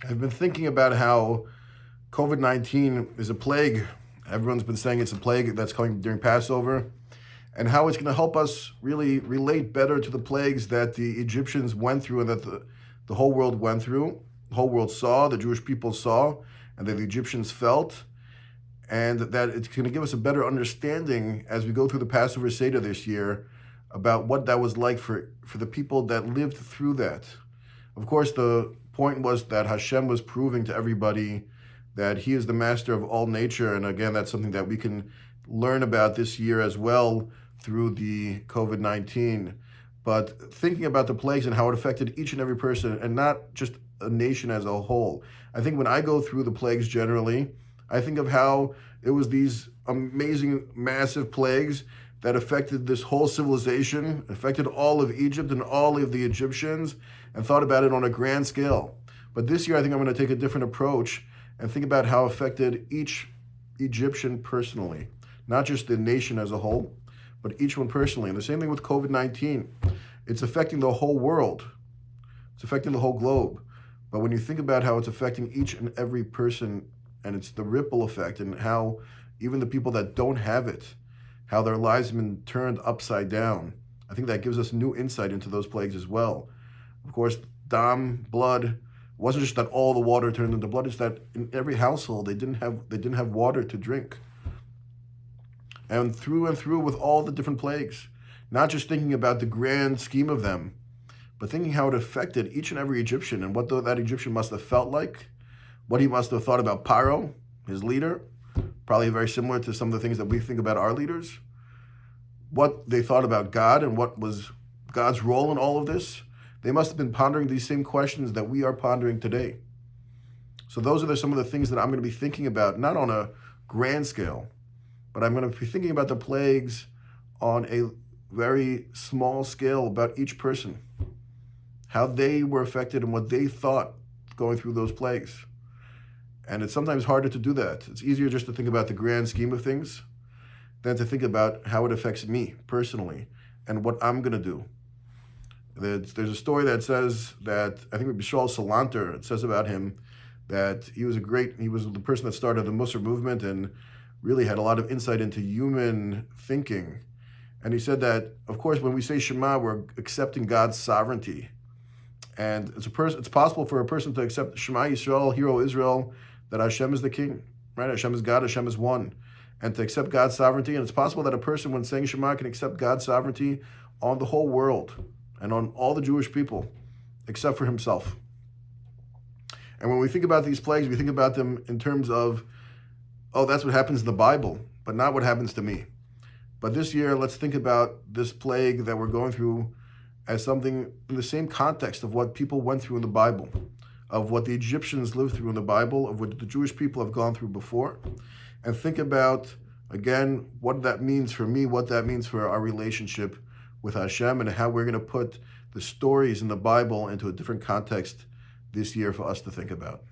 I've been thinking about how COVID-19 is a plague. Everyone's been saying it's a plague that's coming during Passover, and how it's going to help us really relate better to the plagues that the Egyptians went through and that the whole world went through, the whole world saw, the Jewish people saw, and that the Egyptians felt, and that it's going to give us a better understanding as we go through the Passover Seder this year about what that was like for the people that lived through that. Of course, the point was that Hashem was proving to everybody that He is the master of all nature. And again, that's something that we can learn about this year as well through the COVID-19. But thinking about the plagues and how it affected each and every person and not just a nation as a whole. I think when I go through the plagues generally, I think of how it was these amazing, massive plagues that affected this whole civilization, affected all of Egypt and all of the Egyptians, and thought about it on a grand scale. But this year, I think I'm going to take a different approach and think about how it affected each Egyptian personally, not just the nation as a whole, but each one personally. And the same thing with COVID-19. It's affecting the whole world. It's affecting the whole globe. But when you think about how it's affecting each and every person, and it's the ripple effect, and how even the people that don't have it, how their lives have been turned upside down, I think that gives us new insight into those plagues as well. Of course, dam, blood, it wasn't just that all the water turned into blood, it's that in every household they didn't have water to drink. And through with all the different plagues, not just thinking about the grand scheme of them, but thinking how it affected each and every Egyptian and what that Egyptian must have felt like, what he must have thought about Paro, his leader, probably very similar to some of the things that we think about our leaders, what they thought about God and what was God's role in all of this. They must have been pondering these same questions that we are pondering today. So those are some of the things that I'm going to be thinking about, not on a grand scale, but I'm going to be thinking about the plagues on a very small scale about each person, how they were affected and what they thought going through those plagues. And it's sometimes harder to do that. It's easier just to think about the grand scheme of things than to think about how it affects me personally and what I'm going to do. There's a story that says that, I think Bishal Salanter, it says about him that he was the person that started the Musar movement and really had a lot of insight into human thinking. And he said that, of course, when we say Shema, we're accepting God's sovereignty. And it's possible for a person to accept Shema Yisrael, Hero Israel, that Hashem is the king, right? Hashem is God, Hashem is one. And to accept God's sovereignty. And it's possible that a person, when saying Shema, can accept God's sovereignty on the whole world and on all the Jewish people, except for himself. And when we think about these plagues, we think about them in terms of, oh, that's what happens in the Bible, but not what happens to me. But this year, let's think about this plague that we're going through as something in the same context of what people went through in the Bible, of what the Egyptians lived through in the Bible, of what the Jewish people have gone through before, and think about, again, what that means for me, what that means for our relationship with Hashem, and how we're going to put the stories in the Bible into a different context this year for us to think about.